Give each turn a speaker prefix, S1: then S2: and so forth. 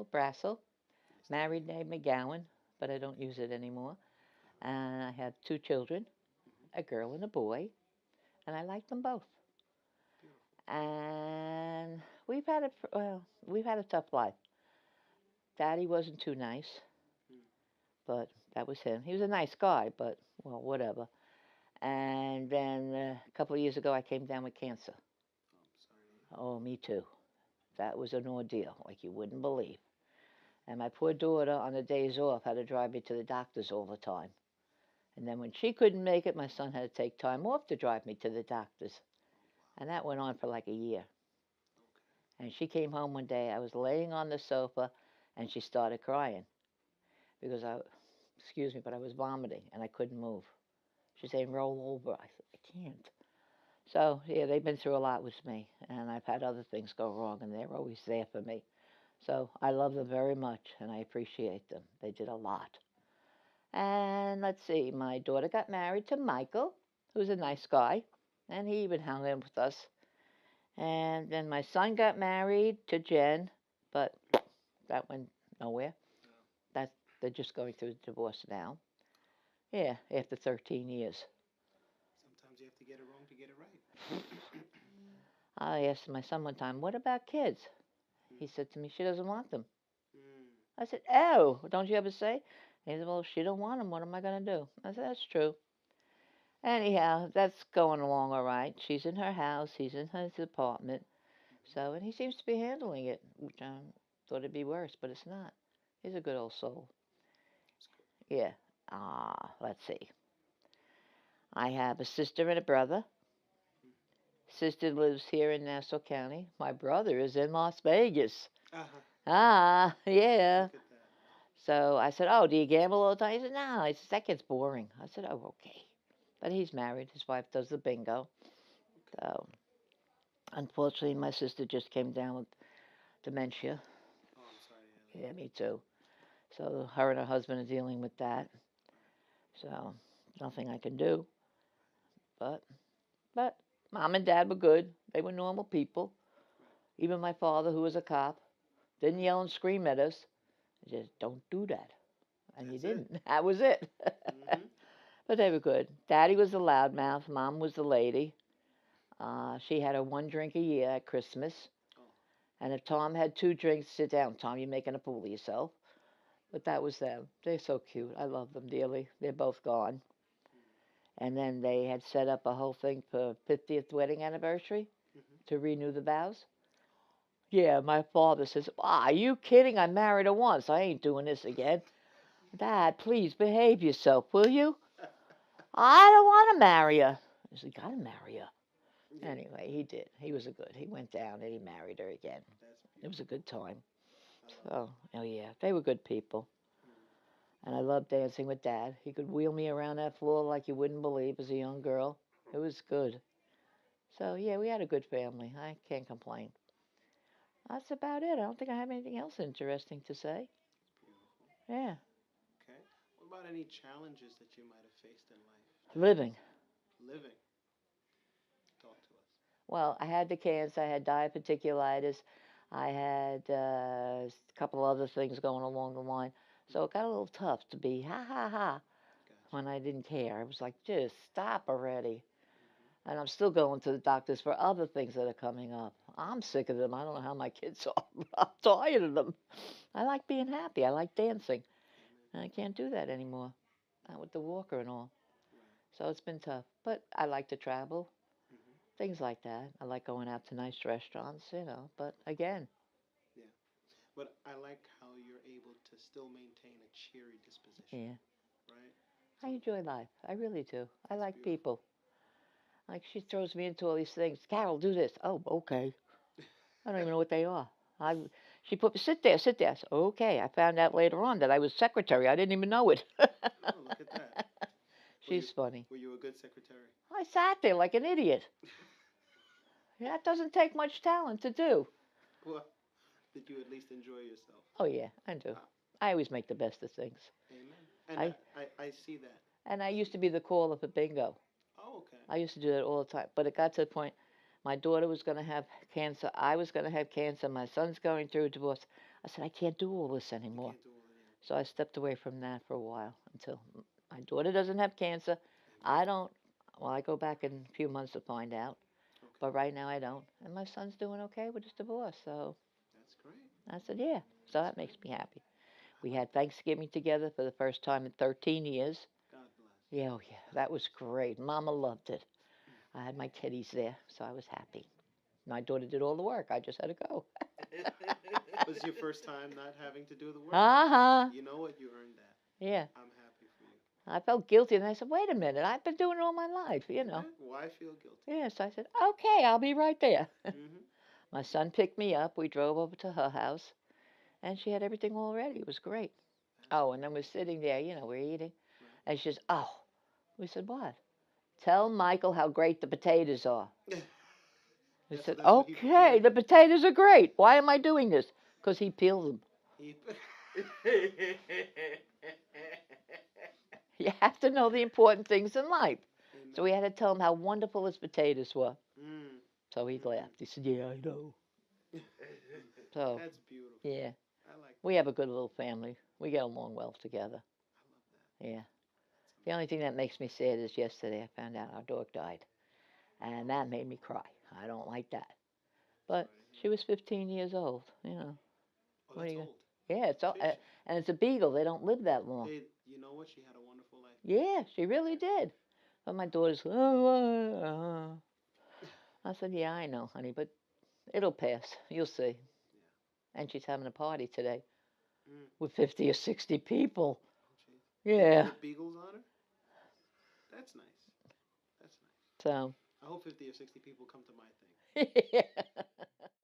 S1: Brassil.
S2: Nice to
S1: Married
S2: meet
S1: name McGowan, but I don't use it anymore.
S2: you.
S1: And I have two children,
S2: Mm-hmm.
S1: a girl and a boy, and I like them both.
S2: Beautiful.
S1: And we've had a tough life. Daddy wasn't too nice,
S2: Mm.
S1: but that was him. He was a nice guy, but well, whatever. And then a couple of years ago, I came down with cancer.
S2: Oh, I'm sorry.
S1: Oh, me too. That was an ordeal, like you wouldn't believe. And my poor daughter, on the days off, had to drive me to the doctors all the time. And then when she couldn't make it, my son had to take time off to drive me to the doctors.
S2: Oh, wow.
S1: And that went on for like a year.
S2: Okay.
S1: And she came home one day. I was laying on the sofa, and she started crying because excuse me, but I was vomiting and I couldn't move. She's saying, roll over. I said, I can't. So, yeah, they've been through a lot with me, and I've had other things go wrong, and they're always there for me. So I love them very much, and I appreciate them. They did a lot. And let's see, my daughter got married to Michael, who's a
S2: Mm.
S1: nice guy, and he even hung in with us. And then my son got married to Jen, but that went nowhere.
S2: Oh.
S1: That they're just going through the divorce now. Yeah, after 13 years.
S2: Sometimes you have to get it wrong to get it right.
S1: I asked my son one time, "What about kids?"
S2: Mm.
S1: He said to me, "She doesn't want them."
S2: Mm.
S1: I said, "Oh, don't you ever say?" He said, "Well, if she don't want them, what am I gonna do?" I said, "That's true." Anyhow, that's going along all right. She's in her house, he's in his apartment.
S2: Mm-hmm.
S1: So, and he seems to be handling it, which I thought it'd be worse, but it's not. He's a good old soul.
S2: That's good.
S1: Yeah. Let's see. I have a sister and a brother.
S2: Mm.
S1: Sister lives here in Nassau County. My brother is in Las Vegas.
S2: Uh-huh.
S1: Yeah.
S2: Look at that.
S1: So I said, "Oh, do you gamble all the time?" He said, "No." He said, "That gets boring." I said, "Oh, okay." But he's married. His wife does the bingo.
S2: Okay.
S1: So, unfortunately, my sister just came down with dementia.
S2: Oh, I'm sorry to hear that.
S1: Yeah, me too. So her and her husband are dealing with that.
S2: Right.
S1: So nothing I can do. But but mom and dad were good. They were normal people.
S2: Right.
S1: Even my father, who was a cop, didn't
S2: Mm.
S1: yell and scream at us. He just don't do that. And you
S2: That's it.
S1: didn't. That was it.
S2: Mm-hmm.
S1: But they were good. Daddy was the loudmouth. Mom was the lady. She had her one drink a year at Christmas.
S2: Oh.
S1: And if Tom had two drinks, sit down. Tom, you're making a fool of yourself. But that was them. They're so cute. I love them dearly. They're both gone.
S2: Mm.
S1: And then they had set up a whole thing for 50th wedding anniversary
S2: Mm-hmm.
S1: to renew the vows. Yeah, my father says, are you kidding? I married her once. I ain't doing this again. Dad, please behave yourself, will you? I don't want to marry her. I said, gotta marry her.
S2: Yeah.
S1: Anyway, he did. He was a good. He went down and he married her again.
S2: That's
S1: It was a
S2: beautiful.
S1: good time.
S2: I love
S1: So, oh yeah, they were good people.
S2: it. Mm.
S1: And I loved dancing with Dad. He could wheel me around that floor like you wouldn't believe as a young girl. It was good. So, yeah, we had a good family. I can't complain. That's about it. I don't think I have anything else interesting to say.
S2: That's beautiful.
S1: Yeah,
S2: Okay. What about any challenges that you might have faced in life that
S1: living.
S2: living? Talk to us.
S1: Well, I had the cancer. I had diverticulitis. I had a couple other things going along the line. So it
S2: Mm-hmm.
S1: got a little tough to be ha ha ha
S2: Gotcha.
S1: when I didn't care. I was like, just stop already.
S2: Mm-hmm.
S1: And I'm still going to the doctors for other things that are coming up. I'm sick of them. I don't know how my kids are. I'm tired of them. I like being happy. I like dancing.
S2: Amen.
S1: And I can't do that anymore. Not with
S2: Mm-hmm.
S1: the walker and all.
S2: Right.
S1: So it's been tough. But I like to travel.
S2: Mm-hmm.
S1: Things like that. I like going out to nice restaurants. But again,
S2: Yeah. But I like how you're able to still maintain a cheery disposition,
S1: yeah.
S2: right?
S1: I
S2: So
S1: enjoy life. I really do. I
S2: that's
S1: like
S2: beautiful.
S1: people. Like she throws me into all these things. Carol, do this. Oh, okay. I don't even know what they are. I, she put me, sit there, sit there. I said, okay. I found out later on that I was secretary. I didn't even know it.
S2: Oh, look at that. Were you
S1: She's funny.
S2: were you a good secretary?
S1: I sat there like an idiot. That doesn't take much talent to do.
S2: Well, did you at least enjoy yourself?
S1: Oh yeah, I do.
S2: Ah,
S1: I always make the best of things.
S2: amen. And
S1: I
S2: I see that.
S1: and I
S2: I see
S1: used to
S2: that.
S1: be the caller for bingo.
S2: Oh, okay.
S1: I used to do that all the time. But it got to the point my daughter was going to have cancer. I was going to have cancer. My son's going through a divorce. I said, I can't do all this
S2: You
S1: anymore.
S2: can't do all that.
S1: So I stepped away from that for a while until my daughter doesn't have cancer.
S2: Amen.
S1: I don't. Well, I go back in a few months to find out.
S2: Okay.
S1: But right now I don't. And my son's doing okay with his divorce. So
S2: That's great.
S1: I said, yeah. So
S2: That's
S1: that makes
S2: great.
S1: me happy.
S2: I
S1: We
S2: like
S1: had
S2: that.
S1: Thanksgiving together for the first time in 13 years.
S2: God bless.
S1: Yeah, oh yeah,
S2: God
S1: that was
S2: bless.
S1: great. Mama loved it. I had my teddies there, so I was happy. My daughter did all the work. I just had to go.
S2: Was it your first time not having to do the work?
S1: Uh-huh.
S2: You know what? You earned that.
S1: Yeah.
S2: I'm happy for you.
S1: I felt guilty, and I said, wait a minute. I've been doing it all my life.
S2: Amen. Why feel guilty?
S1: Yeah, so I said, okay, I'll be right there.
S2: Mm-hmm.
S1: My son picked me up. We drove over to her house, and she had everything all ready. It was great.
S2: That's
S1: Oh,
S2: great.
S1: and then we're sitting there, we're eating.
S2: Right.
S1: And she says, oh. We said, what? Tell Michael how great the potatoes are. He
S2: that's
S1: said,
S2: that's what he
S1: okay,
S2: prepared.
S1: the potatoes are great. Why am I doing this? Because he peels them.
S2: He.
S1: You have to know the important things in life. So we
S2: Amen.
S1: had to tell him how wonderful his potatoes were.
S2: Mm.
S1: So he
S2: Mm-hmm.
S1: laughed. He said, yeah, I know. So,
S2: That's beautiful.
S1: yeah,
S2: I like
S1: we
S2: that.
S1: have a good little family. We get along well together.
S2: I love that.
S1: Yeah.
S2: That's
S1: The only
S2: amazing.
S1: thing that makes me sad is yesterday I found out our dog died. And that made me cry. I don't like that. But
S2: Sorry to hear
S1: she was
S2: that.
S1: 15 years old.
S2: Oh,
S1: What are
S2: that's
S1: you gonna?
S2: old.
S1: Yeah, it's all,
S2: She,
S1: and it's a beagle. They don't live that long.
S2: hey, you know what? She had a wonderful life.
S1: Yeah, she really did. But my daughter's, I said, yeah, I know, honey, but it'll pass. You'll see.
S2: Yeah.
S1: And she's having a party today
S2: Mm.
S1: with 50 or 60 people.
S2: Oh, jeez.
S1: Yeah.
S2: With beagles on her? That's nice. That's nice.
S1: So,
S2: I hope 50 or 60 people come to my thing.
S1: yeah.